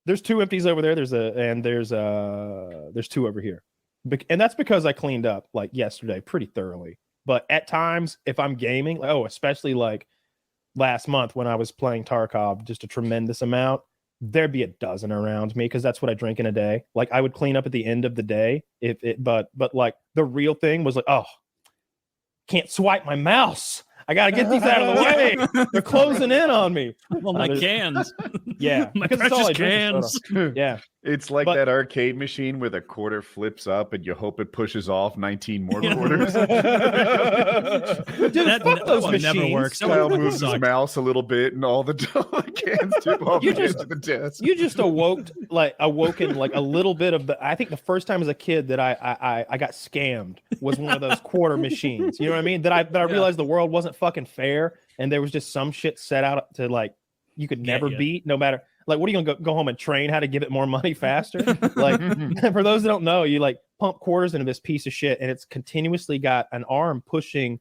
There's 2 empties over there. There's two over here, and that's because I cleaned up like yesterday pretty thoroughly. But at times, if I'm gaming, especially like last month when I was playing Tarkov, just a tremendous amount, there'd be a dozen around me because that's what I drink in a day. Like I would clean up at the end of the day, but like the real thing was like, oh, can't swipe my mouse. I got to get these out of the way. They're closing in on me. Well, my cans. Yeah. My because it's all I precious drink. cans. Yeah. It's like that arcade machine where the quarter flips up and you hope it pushes off 19 more quarters. Dude, fuck those one machines. never works. Kyle moves his mouse a little bit and all the cans tip off the edge of the desk. You just awoken like a little bit of the. I think the first time as a kid that I got scammed was one of those quarter machines. You know what I mean? That I realized the world wasn't fucking fair and there was just some shit set out to like you could never beat, no matter. Like, what are you gonna go home and train how to give it more money faster? Like, for those that don't know, you like pump quarters into this piece of shit, and it's continuously got an arm pushing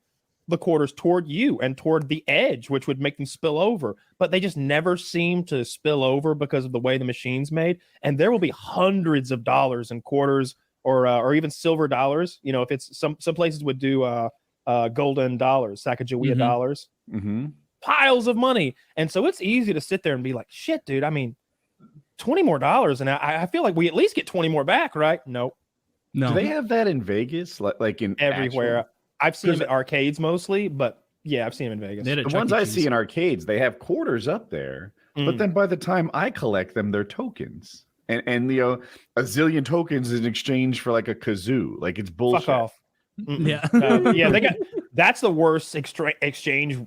the quarters toward you and toward the edge, which would make them spill over. But they just never seem to spill over because of the way the machine's made. And there will be hundreds of dollars in quarters or even silver dollars. You know, if it's some places would do golden dollars, Sacagawea dollars. Mm-hmm. Piles of money. And so it's easy to sit there and be like, shit, dude, I mean, $20 more. And I feel like we at least get 20 more back, right? Nope. No. Do they have that in Vegas? Like in everywhere? Actual... I've seen them at arcades mostly, but yeah, I've seen them in Vegas. The ones I see in arcades, they have quarters up there. But then by the time I collect them, they're tokens. And you know, a zillion tokens in exchange for like a kazoo. Like it's bullshit. Fuck off. Yeah. Yeah, that's the worst exchange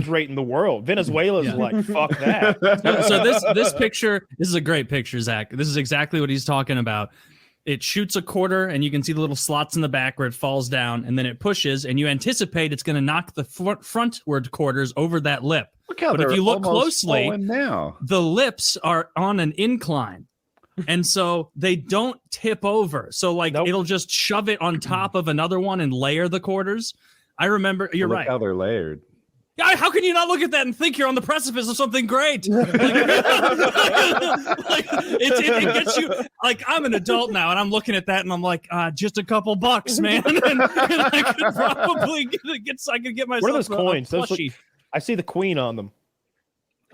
rate in the world. Venezuela's like, fuck that. So this picture, this is a great picture, Zach. This is exactly what he's talking about. It shoots a quarter and you can see the little slots in the back where it falls down, and then it pushes and you anticipate it's going to knock the frontward quarters over that lip. Look how but if you look closely, now. The lips are on an incline. And so they don't tip over. So like it'll just shove it on top of another one and layer the quarters. I remember, you're right. Look how they're layered. How can you not look at that and think you're on the precipice of something great? It gets you. Like, I'm an adult now, and I'm looking at that, and I'm like, just a couple bucks, man, and I could probably I could get myself. What are those coins? I see the queen on them.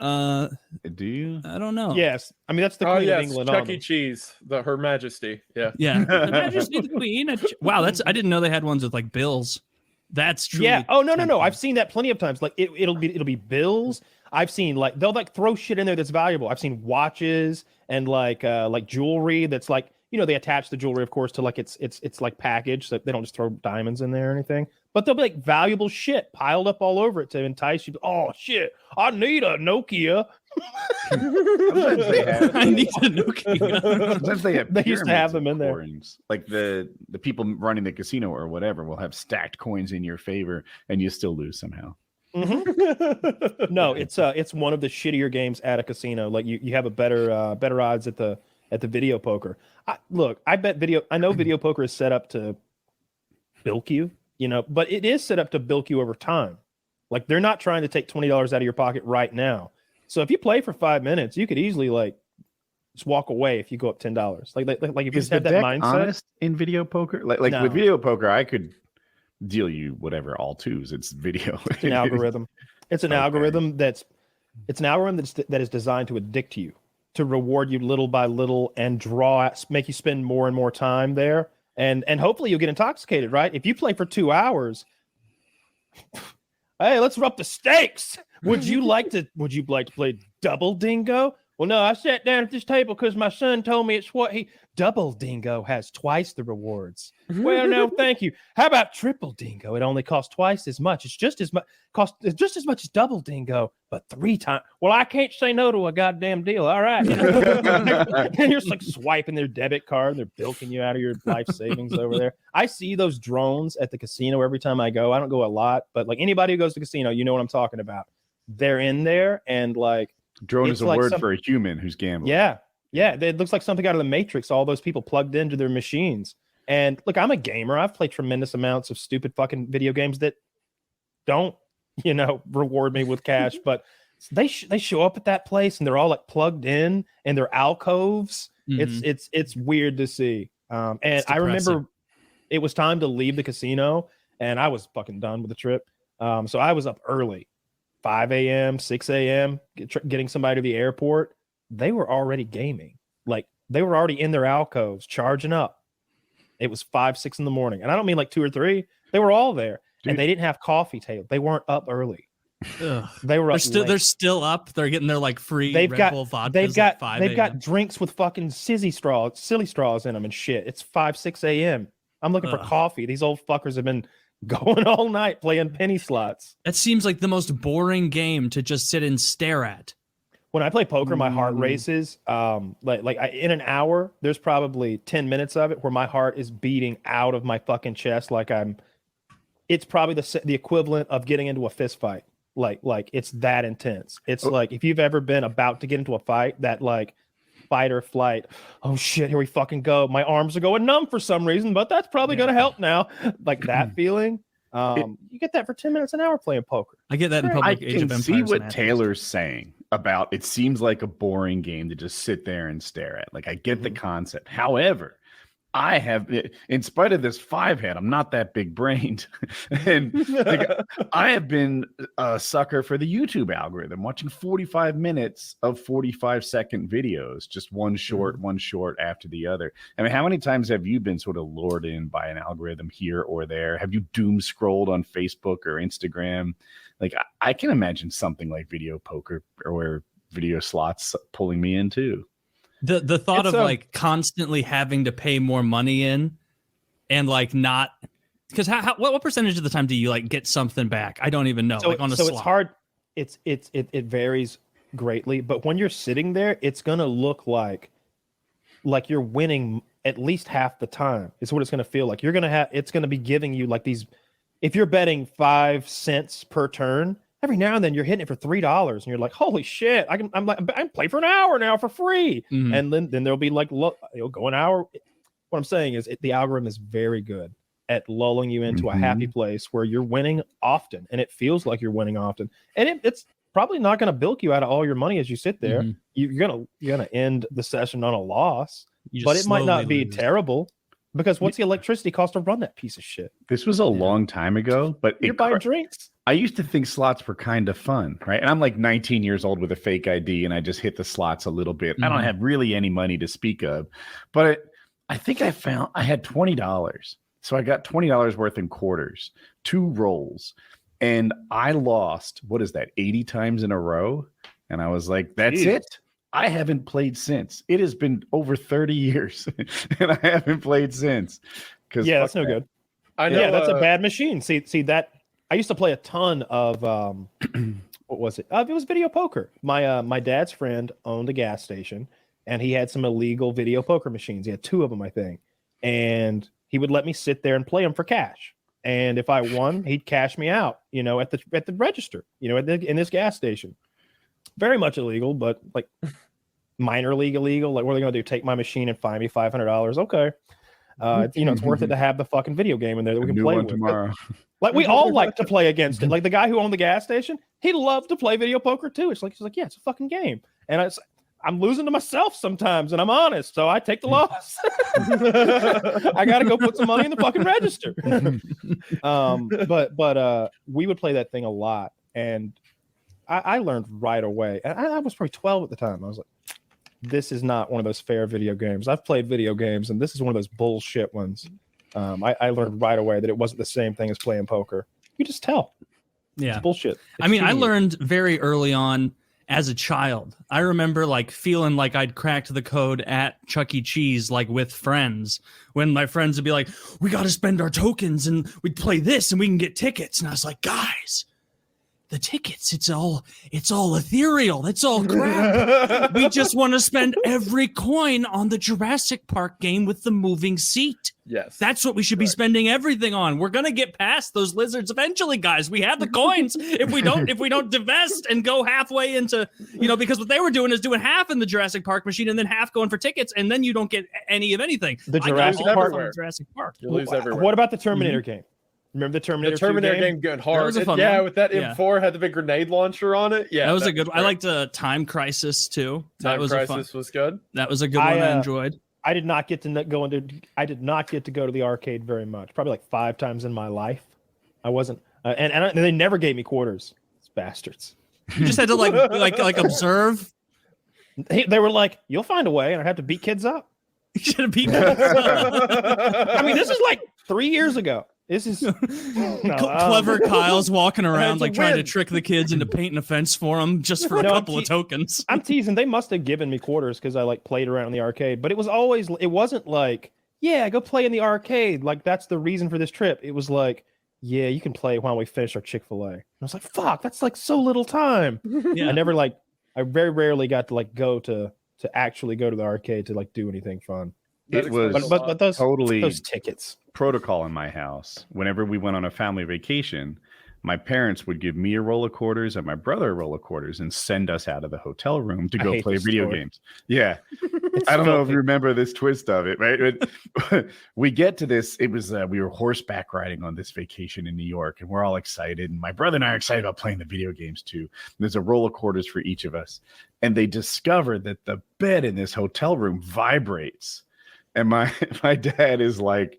Do you? I don't know. Yes, I mean that's the Queen of England. Chuck E. Cheese, Her Majesty. Yeah, Her Majesty the Queen. Wow, I didn't know they had ones with like bills. That's true. Yeah. Oh no. I've seen that plenty of times. Like it'll be bills. I've seen like they'll like throw shit in there that's valuable. I've seen watches and like jewelry that's like, you know, they attach the jewelry, of course, to like it's like packaged, so they don't just throw diamonds in there or anything. But there'll be like valuable shit piled up all over it to entice you. Oh shit! I need a Nokia. Sometimes they have. I need a Nokia. Sometimes they have. They used to have them in there. Coins. Like the people running the casino or whatever will have stacked coins in your favor, and you still lose somehow. Mm-hmm. No, it's one of the shittier games at a casino. Like you have a better odds at the video poker. I know video poker is set up to bilk you, you know, but it is set up to bilk you over time. Like they're not trying to take $20 out of your pocket right now. So if you play for 5 minutes, you could easily like just walk away if you go up $10. Like if you have that mindset. Honest in video poker, like No. with video poker, I could deal you whatever all twos. It's video. It's an algorithm. It's an algorithm that is designed to addict you, to reward you little by little and make you spend more and more time there. And hopefully you'll get intoxicated, right? If you play for 2 hours, hey, let's up the stakes. Would you like to play double dingo? Well, no, I sat down at this table because my son told me it's double dingo has twice the rewards. Well, no, thank you. How about triple dingo? It only costs twice as much. It's just as much as double dingo, but 3 times. Well, I can't say no to a goddamn deal. All right. And you're just like swiping their debit card. They're bilking you out of your life savings over there. I see those drones at the casino every time I go. I don't go a lot, but like anybody who goes to casino, you know what I'm talking about. They're in there and like, drone is a word for a human who's gambling. Yeah. It looks like something out of the Matrix. All those people plugged into their machines. And look, I'm a gamer. I've played tremendous amounts of stupid fucking video games that don't, reward me with cash. But they show up at that place and they're all like plugged in their alcoves. It's weird to see. And I remember it was time to leave the casino and I was fucking done with the trip. So I was up early, 5 a.m., 6 a.m., getting somebody to the airport. They were already gaming. Like they were already in their alcoves, charging up. It was 5, 6 in the morning. And I don't mean like 2 or 3. They were all there. Dude. And they didn't have coffee table. They weren't up early. Ugh. They were up they're still up. They're getting their like free they've Red got, Bull vodkas they've got, at 5 they've got drinks with fucking silly straws in them and shit. It's 5, 6 a.m. I'm looking for coffee. These old fuckers have been going all night playing penny slots. That seems like the most boring game to just sit and stare at. When I play poker, my heart races. In an hour, there's probably 10 minutes of it where my heart is beating out of my fucking chest. It's probably the equivalent of getting into a fist fight. Like it's that intense. It's like if you've ever been about to get into a fight, that like fight or flight. Oh shit, here we fucking go. My arms are going numb for some reason, but that's probably gonna help now. Like that feeling. You get that for 10 minutes an hour playing poker. I get that in public. I can see what Taylor's saying about it. Seems like a boring game to just sit there and stare at. Like I get the concept. However, I have, in spite of this 5 head, I'm not that big brained. And like, I have been a sucker for the YouTube algorithm, watching 45 minutes of 45-second videos, just one short after the other. I mean, how many times have you been sort of lured in by an algorithm here or there? Have you doom scrolled on Facebook or Instagram? Like, I can imagine something like video poker or video slots pulling me in too. The thought of like constantly having to pay more money in and like not because what percentage of the time do you like get something back? I don't even know. So, like on a so slot. It's hard. It varies greatly, but when you're sitting there, it's gonna look like you're winning at least half the time. It's what it's gonna feel like. It's gonna be giving you like these. If you're betting 5 cents per turn. Every now and then you're hitting it for $3 and you're like, holy shit, I can play for an hour now for free. And then there'll be like, it'll go an hour. What I'm saying is the algorithm is very good at lulling you into a happy place where you're winning often and it feels like you're winning often. And it's probably not going to bilk you out of all your money as you sit there. You're gonna end the session on a loss, but it might not be terrible. Because what's the electricity cost to run that piece of shit? This was a long time ago, but you're buying drinks. I used to think slots were kind of fun, right? And I'm like 19 years old with a fake ID, and I just hit the slots a little bit. I don't have really any money to speak of, but I think I had $20. So I got $20 worth in quarters, 2 rolls, and I lost, 80 times in a row? And I was like, that's it. I haven't played since. It has been over 30 years, and I haven't played since. That's no good. I know. Yeah, that's a bad machine. See that. I used to play a ton of what was it? It was video poker. My dad's friend owned a gas station, and he had some illegal video poker machines. He had 2 of them, I think, and he would let me sit there and play them for cash. And if I won, he'd cash me out, at the register, in this gas station. Very much illegal, but like minor league illegal. Like, what are they gonna do? Take my machine and fine me $500? Okay, it's worth it to have the fucking video game in there that we can play with tomorrow. Like we all like to play against it. Like the guy who owned the gas station, he loved to play video poker too. He's like, yeah, it's a fucking game, and I'm losing to myself sometimes, and I'm honest, so I take the loss. I got to go put some money in the fucking register. But we would play that thing a lot, and I learned right away. I was probably 12 at the time. I was like, this is not one of those fair video games. I've played video games, and this is one of those bullshit ones. I learned right away that it wasn't the same thing as playing poker. You just tell. Yeah. It's bullshit. I learned very early on as a child. I remember like feeling like I'd cracked the code at Chuck E. Cheese, like with friends, when my friends would be like, we got to spend our tokens and we'd play this and we can get tickets. And I was like, guys, the tickets, it's all ethereal. It's all crap. We just want to spend every coin on the Jurassic Park game with the moving seat. Yes. That's what we should be spending everything on. We're going to get past those lizards eventually, guys. We have the coins. If we don't divest and go halfway into, because what they were doing is doing half in the Jurassic Park machine and then half going for tickets, and then you don't get any of anything. The Jurassic Park. You lose everywhere. What about the Terminator game? Remember the Terminator, The Terminator 2 game going hard. was a fun yeah, one. with that Yeah. M4 had the big grenade launcher on it. Yeah, that was a good. great. I liked Time Crisis too. Time was Crisis was good. That was a good one. I enjoyed. I did not get to go to the arcade very much. Probably like 5 times in my life. I wasn't, and they never gave me quarters. It's bastards. You just had to like observe. They were like, "You'll find a way," and I'd have to beat kids up. You should have beat. I mean, this is like 3 years ago. This is Clever Kyle's walking around to like trying to win. trick the kids into painting a fence for them just for a No, couple of tokens. I'm teasing. They must have given me quarters because I like played around in the arcade, but it wasn't like, yeah, go play in the arcade. Like that's the reason for this trip. It was like, yeah, you can play while we finish our Chick-fil-A. I was like, fuck, that's like so little time. Yeah. I very rarely got to like go to actually go to the arcade to like do anything fun. It was But those totally those tickets. protocol in my house. Whenever we went on a family vacation, my parents would give me a roll of quarters and my brother a roll of quarters and send us out of the hotel room to I go hate play this video story. games. Yeah. I don't know if you remember this twist of it, right? But we get to this. It was we were horseback riding on this vacation in New York, and we're all excited. And my brother and I are excited about playing the video games too. There's a roll of quarters for each of us, and they discover that the bed in this hotel room vibrates. And my dad is like,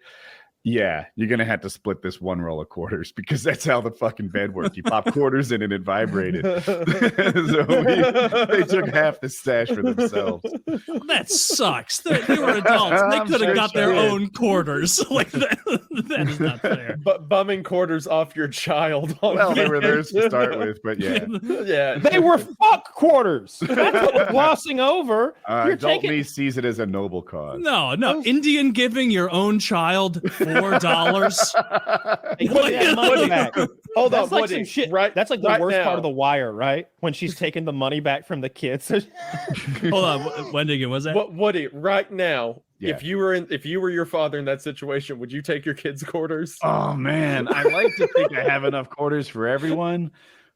yeah, you're going to have to split this one roll of quarters because that's how the fucking bed worked. You pop quarters in and it vibrated. So they took half the stash for themselves. That sucks. They were adults. They I'm could have sure got she their did. own quarters. Like that is not fair. But bumming quarters off your child. On Well, they were video theirs to start with, but yeah. Yeah. They were fuck quarters. That's what we're glossing over. You're Adult taking me sees it as a noble cause. No, Indian giving your own child $4. Hey, put that money back. Hold That's on, like some Woody. shit. Right, That's like the right worst now. part of The Wire, right? When she's taking the money back from the kids. Hold on, Wendigan, was that? What, Woody? Right now, Yeah. if you were your father in that situation, would you take your kids' quarters? Oh man, I like to think I have enough quarters for everyone,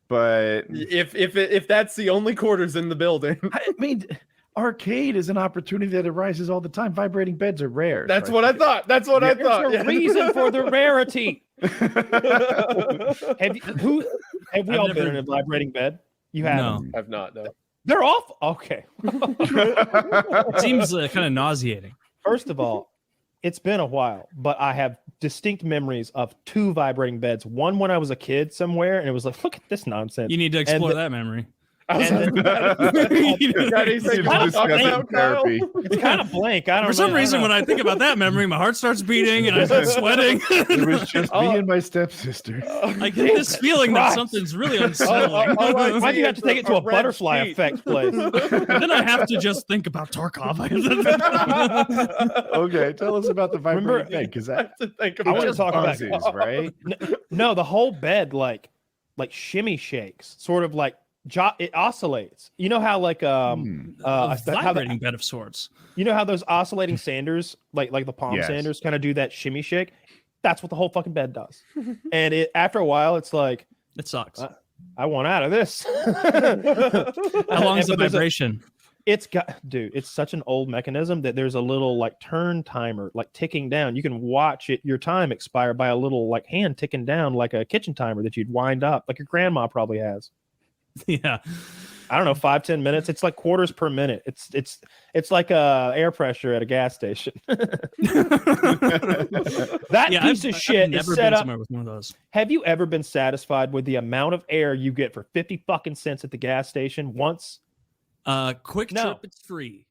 but If that's the only quarters in the building, I mean, arcade is an opportunity that arises all the time. Vibrating beds are rare. that's what I thought. That's what I thought. There's a reason for the rarity. Have we all never- been in a vibrating bed? You have. No. I've not. No. They're awful. Okay. It seems kind of nauseating. First of all, it's been a while, but I have distinct memories of 2 vibrating beds. One when I was a kid somewhere, and it was like, look at this nonsense. You need to explore that memory. And Got anything Kind to of talk discussing about, Kyle? therapy. It's kind of blank. I don't For some really- I reason, don't when I think about that memory, my heart starts beating and I start sweating. It was just me and my stepsister. I get this feeling that Christ. something's really unsettling. all I Why'd you have to take it to a red butterfly sheet. effect place? Then I have to just think about Tarkov. Okay, tell us about the vibrating Remember- bed because I that have to think I about wanna it. talk about- buzzes, right? No, the whole bed like shimmy shakes, sort of like it oscillates. You know how like a how vibrating bed of sorts. you know how those oscillating sanders, like the palm Yes. sanders, kind of do that shimmy shake. That's what the whole fucking bed does. And after a while, it's like It sucks. I want out of this. How long is the But there's a- vibration? It's such an old mechanism that there's a little like turn timer like ticking down. You can watch your time expire by a little like hand ticking down like a kitchen timer that you'd wind up like your grandma probably has. Yeah. I don't know, 5-10 minutes. It's like quarters per minute. It's like air pressure at a gas station. That Yeah, piece of shit is never set been up. somewhere with one of those. Have you ever been satisfied with the amount of air you get for 50 fucking cents at the gas station once? Quick No. Trip, it's free.